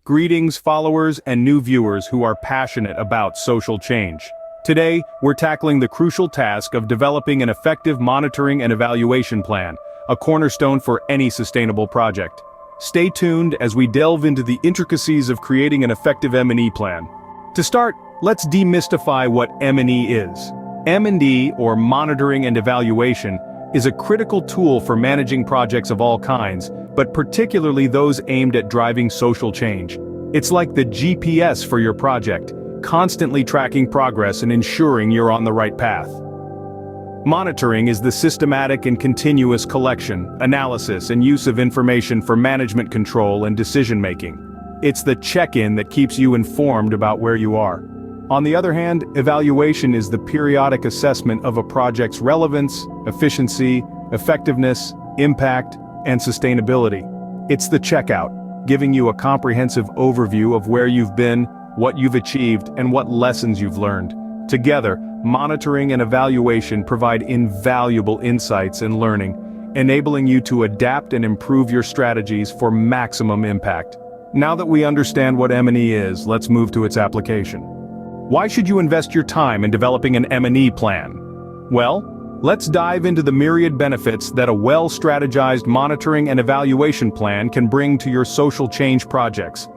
Greetings, followers and new viewers who are passionate about social change. Today, we're tackling the crucial task of developing an effective monitoring and evaluation plan, a cornerstone for any sustainable project. Stay tuned as we delve into the intricacies of creating an effective M&E plan. To start, let's demystify what M&E is. M&E, or monitoring and evaluation, is a critical tool for managing projects of all kinds, but particularly those aimed at driving social change. It's like the GPS for your project, constantly tracking progress and ensuring you're on the right path. Monitoring is the systematic and continuous collection, analysis, and use of information for management control and decision-making. It's the check-in that keeps you informed about where you are. On the other hand, evaluation is the periodic assessment of a project's relevance, efficiency, effectiveness, impact, and sustainability. It's the checkout, giving you a comprehensive overview of where you've been, what you've achieved, and what lessons you've learned. Together, monitoring and evaluation provide invaluable insights and learning, enabling you to adapt and improve your strategies for maximum impact. Now that we understand what M&E is, let's move to its application. Why should you invest your time in developing an M&E plan? Well, let's dive into the myriad benefits that a well-strategized monitoring and evaluation plan can bring to your social change projects.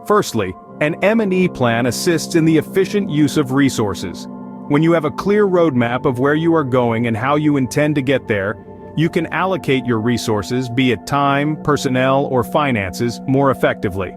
Firstly, an M&E plan assists in the efficient use of resources. When you have a clear roadmap of where you are going and how you intend to get there, you can allocate your resources, be it time, personnel, or finances, more effectively.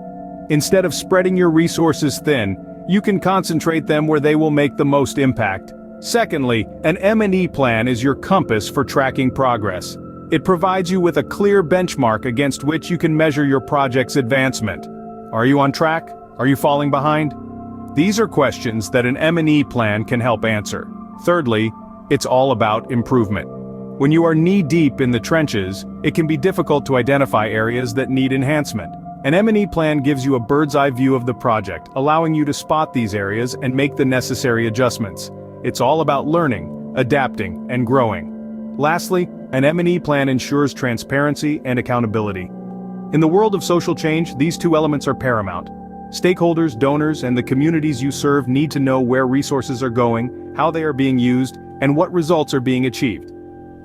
Instead of spreading your resources thin, you can concentrate them where they will make the most impact. Secondly, an M&E plan is your compass for tracking progress. It provides you with a clear benchmark against which you can measure your project's advancement. Are you on track? Are you falling behind? These are questions that an M&E plan can help answer. Thirdly, it's all about improvement. When you are knee-deep in the trenches, it can be difficult to identify areas that need enhancement. An M&E plan gives you a bird's-eye view of the project, allowing you to spot these areas and make the necessary adjustments. It's all about learning, adapting, and growing. Lastly, an M&E plan ensures transparency and accountability. In the world of social change, these two elements are paramount. Stakeholders, donors, and the communities you serve need to know where resources are going, how they are being used, and what results are being achieved.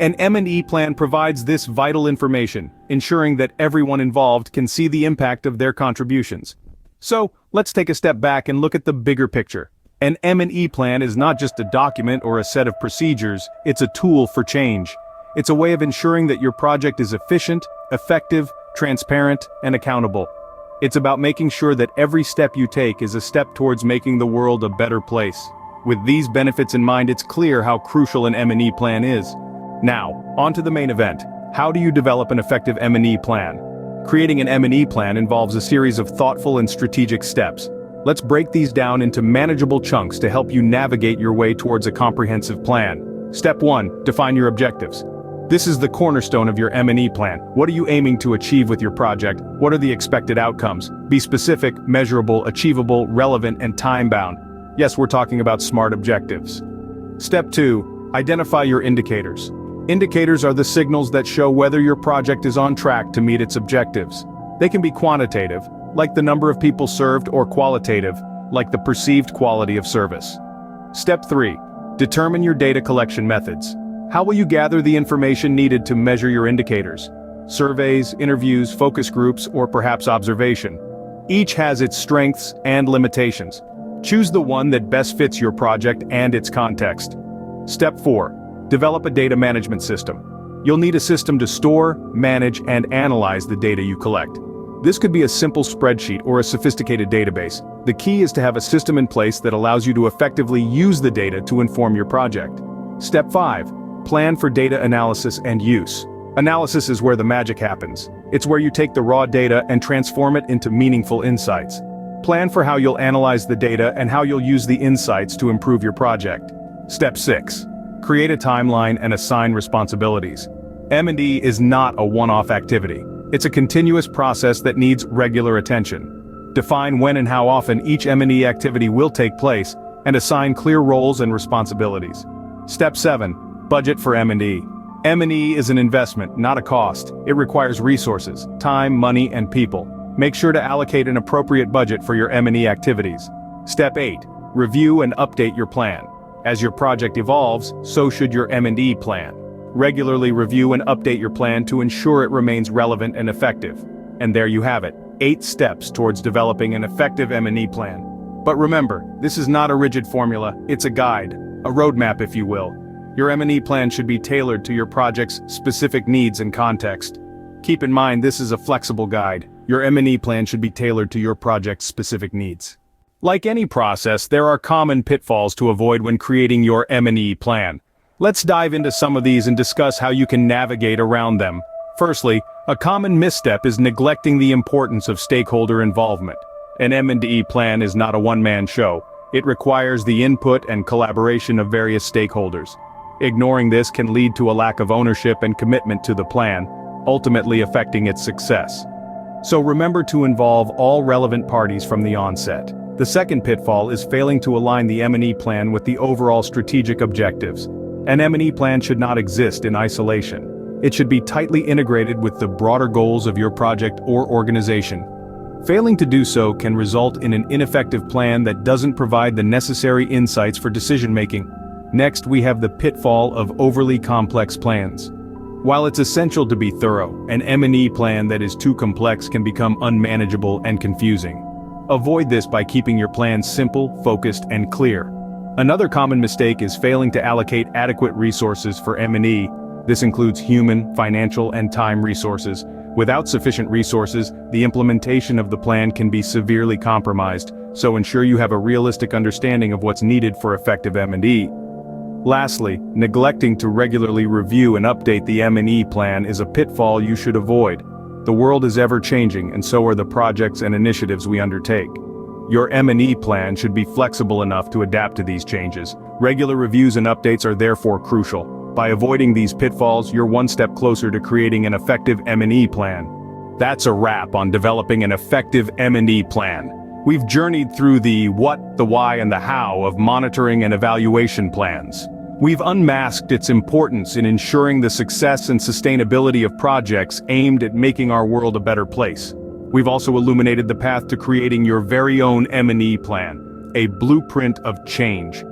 An M&E plan provides this vital information, ensuring that everyone involved can see the impact of their contributions. So, let's take a step back and look at the bigger picture. An M&E plan is not just a document or a set of procedures, it's a tool for change. It's a way of ensuring that your project is efficient, effective, transparent, and accountable. It's about making sure that every step you take is a step towards making the world a better place. With these benefits in mind, it's clear how crucial an M&E plan is. Now, on to the main event. How do you develop an effective M&E plan? Creating an M&E plan involves a series of thoughtful and strategic steps. Let's break these down into manageable chunks to help you navigate your way towards a comprehensive plan. Step 1. Define your objectives. This is the cornerstone of your M&E plan. What are you aiming to achieve with your project? What are the expected outcomes? Be specific, measurable, achievable, relevant, and time-bound. Yes, we're talking about SMART objectives. Step 2. Identify your indicators. Indicators are the signals that show whether your project is on track to meet its objectives. They can be quantitative, like the number of people served, or qualitative, like the perceived quality of service. Step 3. Determine your data collection methods. How will you gather the information needed to measure your indicators? Surveys, interviews, focus groups, or perhaps observation. Each has its strengths and limitations. Choose the one that best fits your project and its context. Step 4. Develop a data management system. You'll need a system to store, manage, and analyze the data you collect. This could be a simple spreadsheet or a sophisticated database. The key is to have a system in place that allows you to effectively use the data to inform your project. Step 5. Plan for data analysis and use. Analysis is where the magic happens. It's where you take the raw data and transform it into meaningful insights. Plan for how you'll analyze the data and how you'll use the insights to improve your project. Step 6. Create a timeline and assign responsibilities. M&E is not a one-off activity. It's a continuous process that needs regular attention. Define when and how often each M&E activity will take place, and assign clear roles and responsibilities. Step 7. Budget for M&E. M&E is an investment, not a cost. It requires resources, time, money, and people. Make sure to allocate an appropriate budget for your M&E activities. Step 8. Review and update your plan. As your project evolves, so should your M&E plan. Regularly review and update your plan to ensure it remains relevant and effective. And there you have it, 8 steps towards developing an effective M&E plan. But remember, this is not a rigid formula, it's a guide, a roadmap if you will. Your M&E plan should be tailored to your project's specific needs and context. Keep in mind this is a flexible guide. Your M&E plan should be tailored to your project's specific needs. Like any process, there are common pitfalls to avoid when creating your M&E plan. Let's dive into some of these and discuss how you can navigate around them. Firstly, a common misstep is neglecting the importance of stakeholder involvement. An M&E plan is not a one-man show. It requires the input and collaboration of various stakeholders. Ignoring this can lead to a lack of ownership and commitment to the plan, ultimately affecting its success. So remember to involve all relevant parties from the onset. The second pitfall is failing to align the M&E plan with the overall strategic objectives. An M&E plan should not exist in isolation. It should be tightly integrated with the broader goals of your project or organization. Failing to do so can result in an ineffective plan that doesn't provide the necessary insights for decision-making. Next, we have the pitfall of overly complex plans. While it's essential to be thorough, an M&E plan that is too complex can become unmanageable and confusing. Avoid this by keeping your plans simple, focused, and clear. Another common mistake is failing to allocate adequate resources for M&E. This includes human, financial, and time resources. Without sufficient resources, the implementation of the plan can be severely compromised, so ensure you have a realistic understanding of what's needed for effective M&E. Lastly, neglecting to regularly review and update the M&E plan is a pitfall you should avoid. The world is ever-changing, and so are the projects and initiatives we undertake. Your M&E plan should be flexible enough to adapt to these changes. Regular reviews and updates are therefore crucial. By avoiding these pitfalls, you're one step closer to creating an effective M&E plan. That's a wrap on developing an effective M&E plan. We've journeyed through the what, the why, and the how of monitoring and evaluation plans. We've unmasked its importance in ensuring the success and sustainability of projects aimed at making our world a better place. We've also illuminated the path to creating your very own M&E plan, a blueprint of change.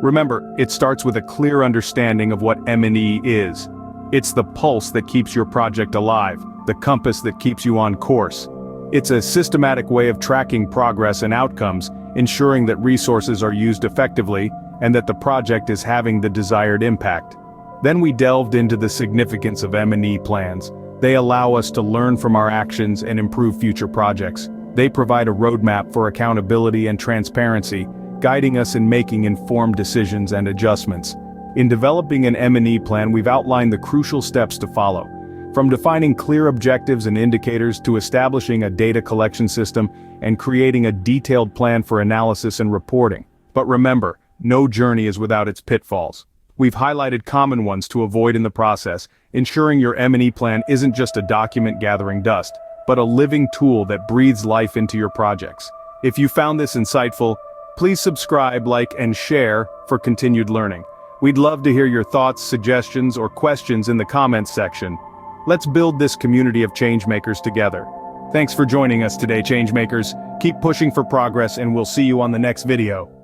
Remember, it starts with a clear understanding of what M&E is. It's the pulse that keeps your project alive, the compass that keeps you on course. It's a systematic way of tracking progress and outcomes, ensuring that resources are used effectively, and that the project is having the desired impact. Then we delved into the significance of M&E plans. They allow us to learn from our actions and improve future projects. They provide a roadmap for accountability and transparency, guiding us in making informed decisions and adjustments. In developing an M&E plan, we've outlined the crucial steps to follow. From defining clear objectives and indicators to establishing a data collection system and creating a detailed plan for analysis and reporting. But remember, no journey is without its pitfalls. We've highlighted common ones to avoid in the process, ensuring your M&E plan isn't just a document gathering dust, but a living tool that breathes life into your projects. If you found this insightful, please subscribe, like, and share for continued learning. We'd love to hear your thoughts, suggestions, or questions in the comments section. Let's build this community of changemakers together. Thanks for joining us today, changemakers. Keep pushing for progress, and we'll see you on the next video.